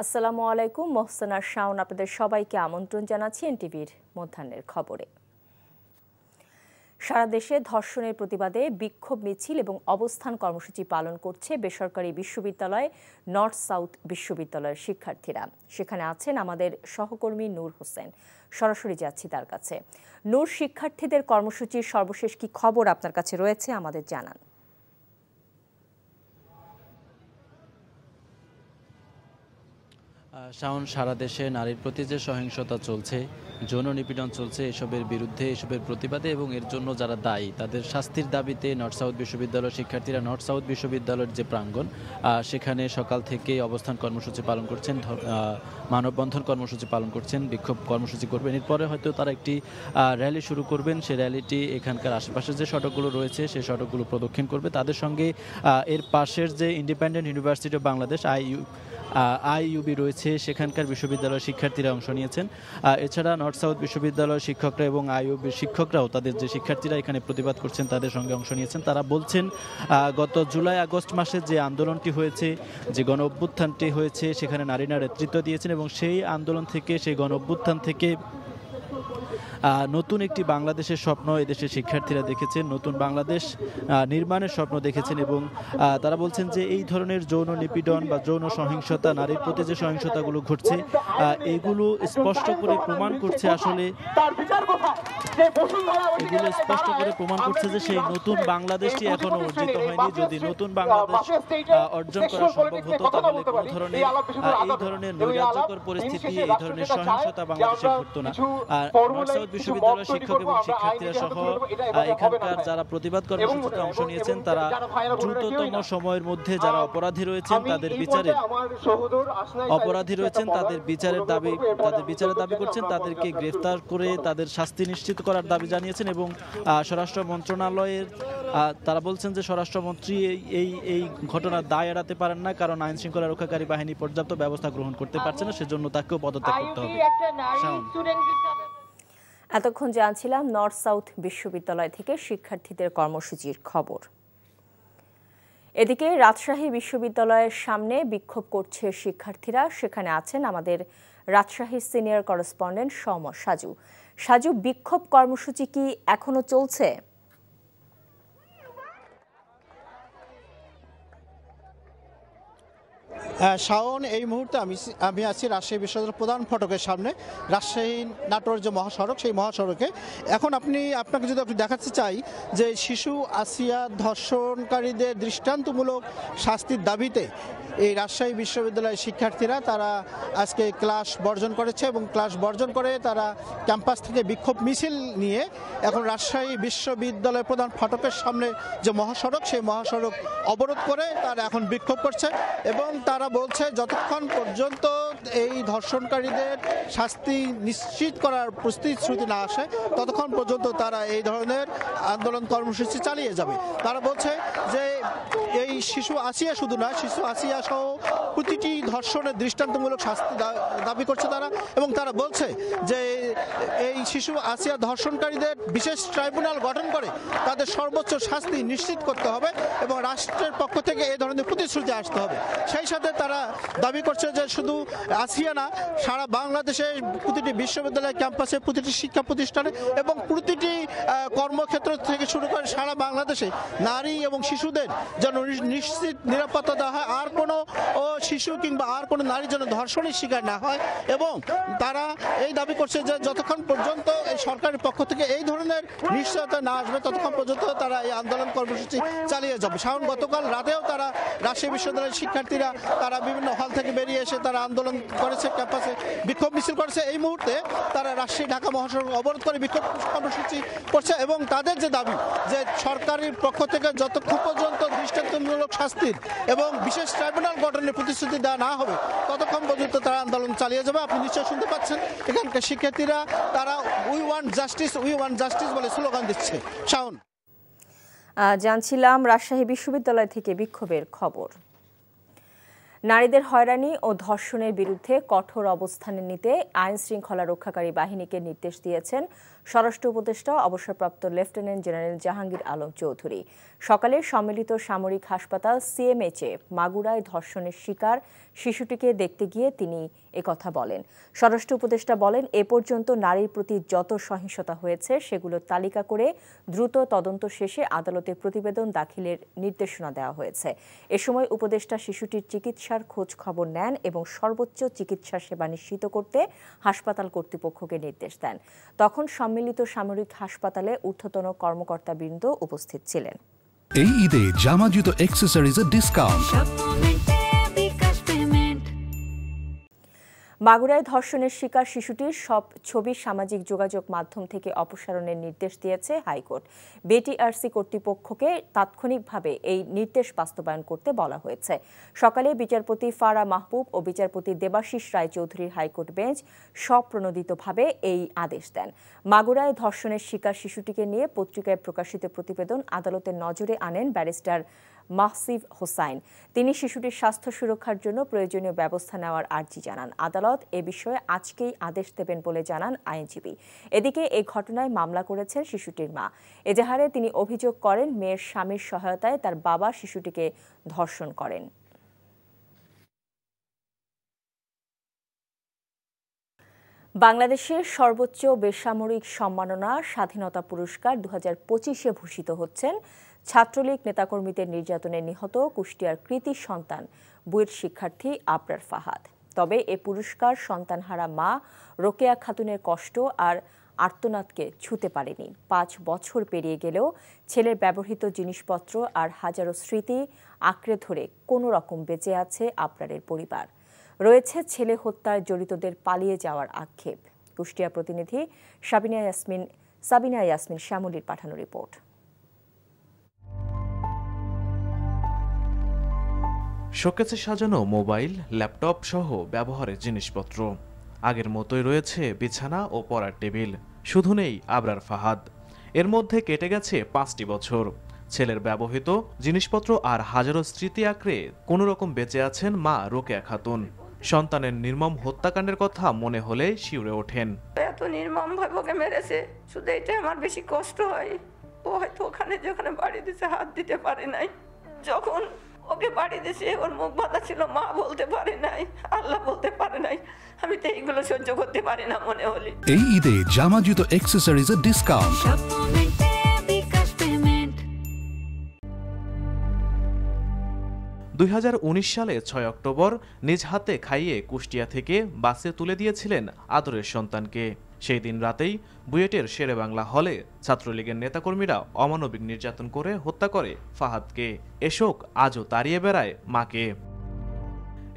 আসসালামু আলাইকুম, মোহসেনা শাওন আপনাদের সবাইকে আমন্ত্রণ জানাচ্ছি এনটিভির মধ্যাহ্নের খবরে। সারা দেশে ধর্ষণের প্রতিবাদে বিক্ষোভ মিছিল এবং অবস্থান কর্মসূচি পালন করছে বেসরকারি বিশ্ববিদ্যালয় নর্থ সাউথ বিশ্ববিদ্যালয়ের শিক্ষার্থীরা। সেখানে আছেন আমাদের সহকর্মী নূর হোসেন। সরাসরি যাচ্ছি তার কাছে। নূর, শিক্ষার্থীদের কর্মসূচির সর্বশেষ কি খবর আপনার কাছে রয়েছে আমাদের জানান। শাওন, সারা দেশে নারীর প্রতি যে সহিংসতা চলছে, যৌন নিপীড়ন চলছে, এসবের বিরুদ্ধে, এসবের প্রতিবাদে এবং এর জন্য যারা দায়ী তাদের শাস্তির দাবিতে নর্থ সাউথ বিশ্ববিদ্যালয়ের শিক্ষার্থীরা নর্থ সাউথ বিশ্ববিদ্যালয়ের যে প্রাঙ্গণ সেখানে সকাল থেকে অবস্থান কর্মসূচি পালন করছেন, মানববন্ধন কর্মসূচি পালন করছেন, বিক্ষোভ কর্মসূচি করবেন। এরপরে হয়তো তারা একটি র্যালি শুরু করবেন। সেই র্যালিটি এখানকার আশেপাশে যে সড়কগুলো রয়েছে সেই সড়কগুলো প্রদক্ষিণ করবে। তাদের সঙ্গে এর পাশের যে independent university of Bangladesh IUB রয়েছে সেখানকার বিশ্ববিদ্যালয়ের শিক্ষার্থীরা অংশ নিয়েছেন। এছাড়া নর্থ সাউথ বিশ্ববিদ্যালয়ের শিক্ষকরা এবং আইইউবির শিক্ষকরাও তাদের যে শিক্ষার্থীরা এখানে প্রতিবাদ করছেন তাদের সঙ্গে অংশ নিয়েছেন। তারা বলছেন গত জুলাই আগস্ট মাসে যে আন্দোলনটি হয়েছে, যে গণ অভ্যুত্থানটি হয়েছে, সেখানে নারীরা নেতৃত্ব দিয়েছেন এবং সেই আন্দোলন থেকে, সেই গণ অভ্যুত্থান থেকে নতুন একটি বাংলাদেশের স্বপ্ন এদেশের শিক্ষার্থীরা দেখেছেন, নতুন বাংলাদেশ নির্মাণের স্বপ্ন দেখেছেন এবং তারা বলছেন যে এই ধরনের যৌন নিপীড়ন বা যৌন সহিংসতা, নারীর প্রতি যে সহিংসতাগুলো ঘটছে, এগুলো স্পষ্ট করে প্রমাণ করছে যে সেই নতুন বাংলাদেশটি এখনো অর্জিত হয়নি। যদি নতুন বাংলাদেশ অর্জন করা সম্ভব হতো তাহলে কোনো ধরনের এই ধরনের নৈরাজ্যকর পরিস্থিতি, এই ধরনের সহিংসতা বাংলাদেশে ঘটতো না। নর্থ সাউথ বিশ্ববিদ্যালয়ের শিক্ষক এবং শিক্ষার্থীরা সহ এখানকার যারা প্রতিবাদ কর্মসূচিতে অংশ নিয়েছেন তারা দ্রুততম সময়ের মধ্যে যারা অপরাধী রয়েছেন তাদের বিচারের দাবি করছেন, তাদেরকে গ্রেফতার করে তাদের শাস্তি নিশ্চিত করার দাবি জানিয়েছেন এবং স্বরাষ্ট্র মন্ত্রণালয়ের তারা বলছেন যে স্বরাষ্ট্রমন্ত্রী এই ঘটনার দায় এড়াতে পারেন না, কারণ আইন শৃঙ্খলা রক্ষাকারী বাহিনী পর্যাপ্ত ব্যবস্থা গ্রহণ করতে পারছে না, সেজন্য তাকেও পদত্যাগ করতে হবে। এতক্ষণ জানছিলাম নর্থ সাউথ বিশ্ববিদ্যালয় থেকে শিক্ষার্থীদের কর্মসূচির খবর। এদিকে রাজশাহী বিশ্ববিদ্যালয়ের সামনে বিক্ষোভ করছে শিক্ষার্থীরা। সেখানে আছেন আমাদের রাজশাহী সিনিয়র করেসপন্ডেন্ট সাজু। বিক্ষোভ কর্মসূচি কি এখনো চলছে? শাওন, এই মুহূর্তে আমি আছি রাজশাহী বিশ্ববিদ্যালয়ের প্রধান ফটকের সামনে, রাজশাহী নাটোর যে মহাসড়ক, সেই মহাসড়কে। এখন আপনাকে যদি দেখাতে চাই যে শিশু আসিয়া ধর্ষণকারীদের দৃষ্টান্তমূলক শাস্তির দাবিতে এই রাজশাহী বিশ্ববিদ্যালয়ের শিক্ষার্থীরা তারা আজকে ক্লাস বর্জন করেছে এবং ক্লাস বর্জন করে তারা ক্যাম্পাস থেকে বিক্ষোভ মিছিল নিয়ে এখন রাজশাহী বিশ্ববিদ্যালয়ের প্রধান ফটকের সামনে যে মহাসড়ক, সেই মহাসড়ক অবরোধ করে তারা এখন বিক্ষোভ করছে এবং তারা বলছে যতক্ষণ পর্যন্ত এই ধর্ষণকারীদের শাস্তি নিশ্চিত করার প্রতিশ্রুতি না আসে ততক্ষণ পর্যন্ত তারা এই ধরনের আন্দোলন কর্মসূচি চালিয়ে যাবে। তারা বলছে যে এই শিশু আসিয়া শুধু না, শিশু আসিয়া সহ প্রতিটি ধর্ষণের দৃষ্টান্তমূলক শাস্তি দাবি করছে তারা এবং তারা বলছে যে এই শিশু আসিয়া ধর্ষণকারীদের বিশেষ ট্রাইব্যুনাল গঠন করে তাদের সর্বোচ্চ শাস্তি নিশ্চিত করতে হবে এবং রাষ্ট্রের পক্ষ থেকে এই ধরনের প্রতিশ্রুতি আসতে হবে। সেই সাথে তারা দাবি করছে যে শুধু আসিয়া না, সারা বাংলাদেশে প্রতিটি বিশ্ববিদ্যালয় ক্যাম্পাসে, প্রতিটি শিক্ষা প্রতিষ্ঠানে এবং প্রতিটি কর্মক্ষেত্র থেকে শুরু করে সারা বাংলাদেশে নারী এবং শিশুদের যেন নিশ্চিত নিরাপত্তা দেওয়া হয়, আর কোনো শিশু কিংবা আর কোনো নারী যেন ধর্ষণের শিকার না হয়। এবং তারা এই দাবি করছে যে যতক্ষণ পর্যন্ত এই সরকারের পক্ষ থেকে এই ধরনের নিশ্চয়তা না আসবে ততক্ষণ পর্যন্ত তারা এই আন্দোলন কর্মসূচি চালিয়ে যাবে। শাওন, গতকাল রাতেও তারা রাজশাহী বিশ্ববিদ্যালয়ের শিক্ষার্থীরা তারা বিভিন্ন হল থেকে বেরিয়ে এসে তারা আন্দোলন করেছে, ক্যাম্পাসে বিক্ষোভ মিছিল করেছে। এই মুহূর্তে তারা রাজশাহী ঢাকা মহাসড়ক অবরোধ করে বিক্ষোভ কর্মসূচি করছে এবং তাদের যে দাবি যে সরকারের পক্ষ থেকে যতক্ষণ পর্যন্ত দৃষ্টান্তমূলক শাস্তির এবং বিশেষ ট্রাইব্যুনাল গঠনের প্রতিশ্রুতি দেওয়া না হবে ততক্ষণ পর্যন্ত তারা আন্দোলন চালিয়ে যাবে। আপনি নিশ্চয় শুনতে পাচ্ছেন এখানকার শিক্ষার্থীরা তারা উই ওয়ান্ট জাস্টিস বলে স্লোগান দিচ্ছে। শাওন, জানছিলাম রাজশাহী বিশ্ববিদ্যালয় থেকে বিক্ষোভের খবর। নারীদের হয়রানি ও ধর্ষণের বিরুদ্ধে কঠোর অবস্থানে নিতে আইন শৃঙ্খলা রক্ষাকারী বাহিনীকে নির্দেশ দিয়েছেন স্বরাষ্ট্র উপদেষ্টা অবসরপ্রাপ্ত লেফটেন্যান্ট জেনারেল জাহাঙ্গীর আলম চৌধুরী। সকালে সম্মিলিত সামরিক হাসপাতাল সিএমএইচে মাগুরায় ধর্ষণের শিকার শিশুটিকে দেখতে গিয়ে তিনি একথা বলেন। স্বরাষ্ট্র উপদেষ্টা বলেন, এ পর্যন্ত নারীর প্রতি যত সহিংসতা হয়েছে সেগুলোর তালিকা করে দ্রুত তদন্ত শেষে আদালতে প্রতিবেদন দাখিলের নির্দেশনা দেওয়া হয়েছে। এ সময় উপদেষ্টা শিশুটির চিকিৎসার খোঁজ খবর নেন এবং সর্বোচ্চ চিকিৎসা সেবা নিশ্চিত করতে হাসপাতাল কর্তৃপক্ষকে নির্দেশ দেন। তখন সম্মিলিত সামরিক হাসপাতালে ঊর্ধ্বতন কর্মকর্তাবৃন্দ উপস্থিত ছিলেন। এই ঈদে জামা জুতো অ্যাক্সেসরিজের ডিসকাউন্ট। মাগুরায় ধর্ষণের শিকার শিশুটির সব ছবি সামাজিক যোগাযোগ মাধ্যম থেকে অপসারণের নির্দেশ দিয়েছে হাইকোর্ট। বিটিআরসি কর্তৃপক্ষকে তাৎক্ষণিকভাবে এই নির্দেশ বাস্তবায়ন করতে বলা হয়েছে। সকালে বিচারপতি ফারা মাহবুব ও বিচারপতি দেবাশিস রায়চৌধুরীর হাইকোর্ট বেঞ্চ স্বপ্রণোদিতভাবে এই আদেশ দেন। মাগুরায় ধর্ষণের শিকার শিশুটিকে নিয়ে পত্রিকায় প্রকাশিত প্রতিবেদন আদালতের নজরে আনেন ব্যারিস্টার মাহসিব হোসাইন। তিনি শিশুটির স্বাস্থ্য সুরক্ষার জন্য প্রয়োজনীয় ব্যবস্থা নেওয়ার আর্জি জানান। আদালত এ বিষয়ে আজকেই আদেশ দেবেন বলে জানান আইনজীবী। এদিকে এই ঘটনায় মামলা করেছেন শিশুটির মা। এজাহারে তিনি অভিযোগ করেন, মেয়ের স্বামীর সহায়তায় তার বাবা শিশুটিকে ধর্ষণ করেন। বাংলাদেশের সর্বোচ্চ বেসামরিক সম্মাননা স্বাধীনতা পুরস্কার 2025-এ ভূষিত হচ্ছেন ছাত্রলীগ নেতাকর্মীদের নির্যাতনে নিহত কুষ্টিয়ার কৃতি সন্তান বুয়েট শিক্ষার্থী আবরার ফাহাদ। তবে এ পুরস্কার সন্তানহারা মা রোকেয়া খাতুনের কষ্ট আর আর্তনাদকে ছুঁতে পারেনি। 5 বছর পেরিয়ে গেলেও ছেলের ব্যবহৃত জিনিসপত্র আর হাজারো স্মৃতি আঁকড়ে ধরে কোনো রকম বেঁচে আছে আবরারের পরিবার। রয়েছে ছেলে হত্যায় জড়িতদের পালিয়ে যাওয়ার আক্ষেপ। কুষ্টিয়া প্রতিনিধি সাবিনা ইয়াসমিন শ্যামলীর পাঠানো রিপোর্ট। শোকেসে সাজানো মোবাইল, ল্যাপটপ সহ ব্যবহারের জিনিসপত্র। আগের মতোই রয়েছে বিছানা ও পড়ার টেবিল, শুধু নেই আবরার ফাহাদ। এর মধ্যে কেটে গেছে 5টি বছর। ছেলের ব্যবহৃত জিনিসপত্র আর হাজারো স্মৃতি আঁকড়ে কোনো রকম বেঁচে আছেন মা রোকেয়া খাতুন। সন্তানের নির্মম হত্যাকাণ্ডের কথা মনে হলে শিউরে ওঠেন। এত নির্মম ভাবে ওকে মেরেছে, শুধু এটা আমার বেশি কষ্ট হয়। ও হয়তো ওখানে যেখানে বাড়ি দিতে হাত দিতে পারে নাই, যখন ওকে বাড়ি দিয়েছে ওর মুখ বাঁধা ছিল, মা বলতে পারে নাই, আল্লাহ বলতে পারে নাই। আমি তো এইগুলো সহ্য করতে পারি না মনে হলে। এই ঈদে জামা জুতো অ্যাক্সেসরিজের ডিসকাউন্ট। 2019 সালে 6 অক্টোবর নিজ হাতে খাইয়ে কুষ্টিয়া থেকে বাসে তুলে দিয়েছিলেন আদরের সন্তানকে। সেই দিন রাতেই বুয়েটের শেরেবাংলা হলে ছাত্রলীগের নেতাকর্মীরা অমানবিক নির্যাতন করে হত্যা করে ফাহাদকে। এ শোক আজও তাড়িয়ে বেড়ায় মাকে।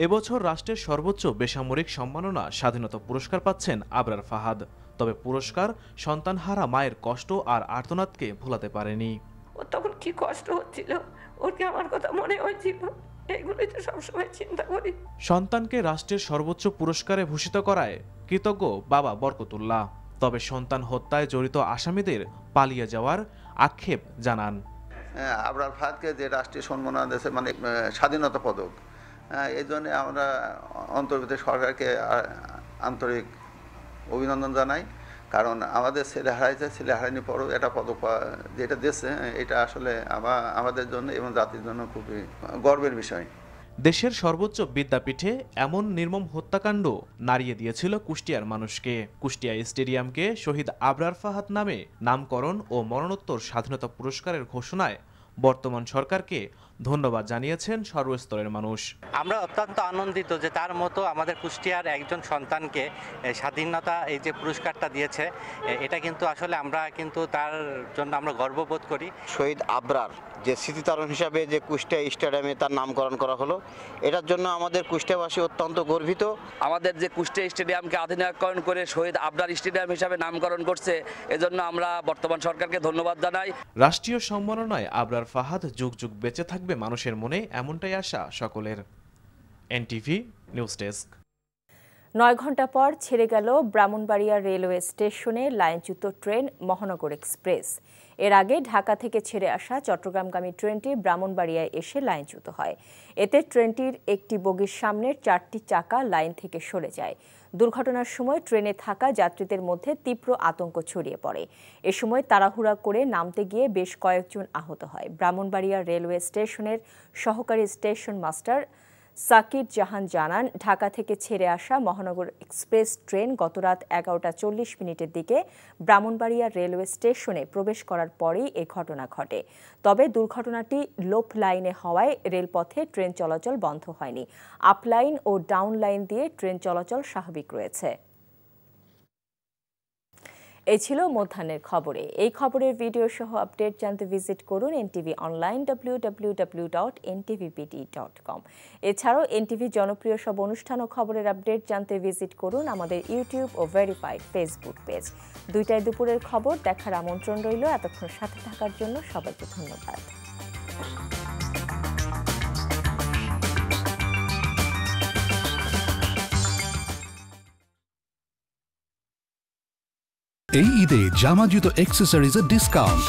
এবছর রাষ্ট্রের সর্বোচ্চ বেসামরিক সম্মাননা স্বাধীনতা পুরস্কার পাচ্ছেন আবরার ফাহাদ। তবে পুরস্কার সন্তানহারা মায়ের কষ্ট আর আর্তনাদকে ভোলাতে পারেনি। ও তখন কি কষ্ট হচ্ছিল, ওর কি আমার কথা মনে হয়েছিল, এইগুলোই তো সবসময় চিন্তা করি। সন্তানকে রাষ্ট্রের সর্বোচ্চ পুরস্কারে ভূষিত করায় কৃতজ্ঞ বাবা বরকতুল্লাহ। তবে সন্তান হত্যায় জড়িত আসামিদের পালিয়ে যাওয়ার আক্ষেপ জানান। আবরার ফাহাদকে যে রাষ্ট্রীয় সম্মাননা দিয়েছে, মানে স্বাধীনতা পদক, এই জন্য আমরা অন্তর্বর্তী সরকারকে আন্তরিক অভিনন্দন জানাই। কারণ আমাদের ছেলে হারাইছে, ছেলে হারাইনি পরও এটা পদক যেটা দিয়েছে, এটা আসলে আমাদের জন্য এবং জাতির জন্য খুবই গর্বের বিষয়। দেশের সর্বোচ্চ বিদ্যাপীঠে এমন নির্মম হত্যাকাণ্ড নাড়িয়ে দিয়েছিল কুষ্টিয়ার মানুষকে। কুষ্টিয়া স্টেডিয়ামকে শহীদ আবরার ফাহাদ নামে নামকরণ ও মরণোত্তর স্বাধীনতা পুরস্কারের ঘোষণায় বর্তমান সরকারকে ধন্যবাদ জানিয়েছেন সর্বস্তরের মানুষ। আমরা অত্যন্ত আনন্দিত যে তার মতো আমাদের কুষ্টিয়ার একজন সন্তানকে স্বাধীনতা এই যে পুরস্কারটা দিয়েছে, এটা কিন্তু আসলে আমরা কিন্তু তার জন্য আমরা গর্ববোধ করি। শহীদ আবরার যে স্মৃতিচারণ হিসাবে যে কুষ্টিয়া স্টেডিয়ামে তার নামকরণ করা হলো, এটার জন্য আমাদের কুষ্টিয়াবাসী অত্যন্ত গর্বিত। আমাদের যে কুষ্টিয়া স্টেডিয়ামকে আধুনিকরণ করে শহীদ আবরার স্টেডিয়াম হিসাবে নামকরণ করছে, এজন্য আমরা বর্তমান সরকারকে ধন্যবাদ জানাই। রাষ্ট্রীয় সম্মাননায় আবরার ফাহাদ যুগ যুগ বেঁচে থাকবে মানুষের মনে, এমনটাই আশা সকলের। NTV news desk. 9 ঘণ্টা পর ছেড়ে গেল ব্রাহ্মণবাড়িয়া রেলওয়ে স্টেশনে লাইনচ্যুত ট্রেন মহানগর এক্সপ্রেস। এর আগে ঢাকা থেকে ছেড়ে আসা চট্টগ্রামগামী ট্রেনটি ব্রাহ্মণবাড়িয়ায় এসে লাইনচ্যুত হয়। এতে ট্রেনটির একটি বগির সামনের 4টি চাকা লাইন থেকে সরে যায়। দুর্ঘটনার সময় ট্রেনে থাকা যাত্রীদের মধ্যে তীব্র আতঙ্ক ছড়িয়ে পড়ে। এ সময় তাড়াহুড়া করে নামতে গিয়ে বেশ কয়েকজন আহত হয়। ব্রাহ্মণবাড়িয়া রেলওয়ে স্টেশনের সহকারী স্টেশন মাস্টার সাকির জাহান জানান, ঢাকা থেকে ছেড়ে আসা মহানগর এক্সপ্রেস ট্রেন গতরাত 11টা 40 দিকে ব্রাহ্মণবাড়িয়া রেলওয়ে স্টেশনে প্রবেশ করার পরই এ ঘটনা ঘটে। তবে দুর্ঘটনাটি লোপ লাইনে হওয়ায় রেলপথে ট্রেন চলাচল বন্ধ হয়নি। আপ লাইন ও ডাউন লাইন দিয়ে ট্রেন চলাচল স্বাভাবিক রয়েছে। এই ছিল মধ্যাহ্নের খবরে। এই খবরের ভিডিও সহ আপডেট জানতে ভিজিট করুন এনটিভি অনলাইন www.ntvpt.com। এছাড়াও এনটিভি জনপ্রিয় সব অনুষ্ঠান ও খবরের আপডেট জানতে ভিজিট করুন আমাদের ইউটিউব ও ভেরিফাইড ফেসবুক পেজ। 2টায় দুপুরের খবর দেখার আমন্ত্রণ রইল। এতক্ষণ সাথে থাকার জন্য সবাইকে ধন্যবাদ। এই ঈদে জামা জুতো অ্যাক্সেসরিজের ডিসকাউন্ট।